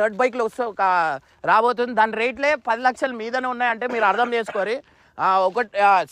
Dirt బైక్లు రాబోతుంది. దాని రేట్లే 10 లక్షల మీదనే ఉన్నాయంటే మీరు అర్థం చేసుకోరి.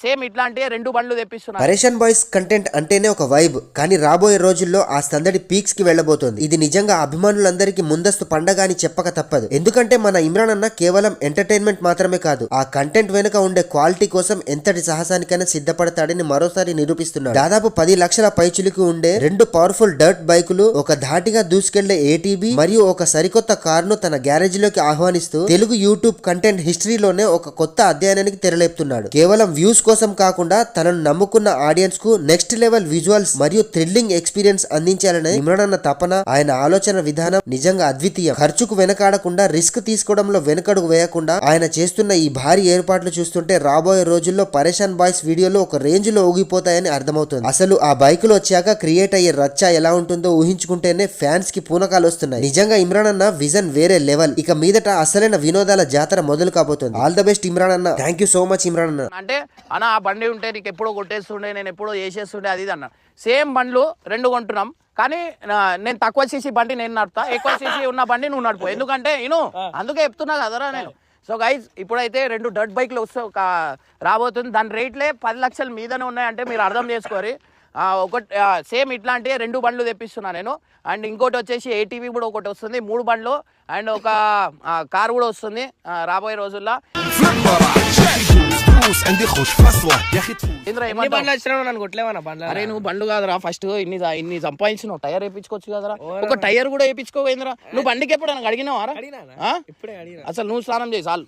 సేమ్ ఇట్లాంటి 2 బండ్లు తెప్పిస్తున్నారు. పరేషన్ బాయ్స్ కంటెంట్ అంటేనే ఒక వైబ్, కానీ రాబోయే రోజుల్లో ఆ సందడి పీక్స్ కి వెళ్లబోతోంది. ఇది నిజంగా అభిమానులందరికీ ముందస్తు పండగ అని చెప్పక తప్పదు. ఎందుకంటే మన ఇమ్రాన్ అన్న కేవలం ఎంటర్టైన్మెంట్ మాత్రమే కాదు, ఆ కంటెంట్ వెనుక ఉండే క్వాలిటీ కోసం ఎంతటి సాహసానికైనా సిద్ధపడతాడని మరోసారి నిరూపిస్తున్నాడు. దాదాపు 10 లక్షల పైచులకు ఉండే 2 పవర్ఫుల్ డర్ట్ బైకులు, ఒక ధాటిగా దూసుకెళ్లే ఏటీబీ మరియు ఒక సరికొత్త కారును తన గ్యారేజ్ లోకి ఆహ్వానిస్తూ తెలుగు యూట్యూబ్ కంటెంట్ హిస్టరీలోనే ఒక కొత్త అధ్యయనానికి తెరలేపుతున్నాడు. కేవలం వ్యూస్ కోసం కాకుండా తనను నమ్ముకున్న ఆడియన్స్ కు నెక్స్ట్ లెవెల్ విజువల్స్ మరియు థ్రిల్లింగ్ ఎక్స్పీరియన్స్ అందించాలనే ఇమ్రాన్ అన్న తపన, ఆయన ఆలోచన విధానం నిజంగా అద్వితీయం. ఖర్చుకు వెనకాడకుండా, రిస్క్ తీసుకోవడంలో వెనకడుగు వేయకుండా ఆయన చేస్తున్న ఈ భారీ ఏర్పాట్లు చూస్తుంటే రాబోయే రోజుల్లో పరేషన్ బాయ్స్ వీడియోలు ఒక రేంజ్ లో ఊగిపోతాయని అర్థమవుతుంది. అసలు ఆ బైకులు వచ్చాక క్రియేట్ అయ్యే రచ్చ ఎలా ఉంటుందో ఊహించుకుంటేనే ఫ్యాన్స్ కి పూనకాలు వస్తున్నాయి. నిజంగా ఇమ్రాన్ అన్న విజన్ వేరే లెవెల్. ఇక మీదట అసలైన వినోదాల జాతర మొదలు కాబోతుంది. ఆల్ ద బెస్ట్ ఇమ్రాన్ అన్న. Thank you so much Imran. అంటే అన్న ఆ బండి ఉంటే నీకు ఎప్పుడో కొట్టేస్తుండే, నేను ఎప్పుడో చేసేస్తుండే అది అన్న. సేమ్ బండ్లు 2 కొంటున్నాం, కానీ నేను తక్కువ సీసీ బండి నేను నడుపుతా, ఎక్కువ సీసీ ఉన్న బండి నువ్వు నడుపు. ఎందుకంటే అందుకే చెప్తున్నా కదరా నేను. సో గైజ్ ఇప్పుడైతే 2 డర్ట్ బైక్లు రాబోతుంది. దాని రేట్లే 10 లక్షల మీదనే ఉన్నాయంటే మీరు అర్థం చేసుకోరి. సేమ్ ఇట్లాంటి 2 బండ్లు తెప్పిస్తున్నా నేను. అండ్ ఇంకోటి వచ్చేసి ఏటీవీ కూడా ఒకటి వస్తుంది, 3 బండ్లు అండ్ ఒక కార్ కూడా వస్తుంది రాబోయే రోజుల్లో. అరే నువ్వు బండ్లు కాదురా, ఫస్ట్ ఇన్ని సంపాదించినావు, టైర్ వేయించుకోవచ్చు కదరా. ఒక టైర్ కూడా వేయించుకోవేంద్రా. నువ్వు బండికి ఎప్పుడైనా అడిగినావా? అసలు నువ్వు స్నానం చేయి చాలు.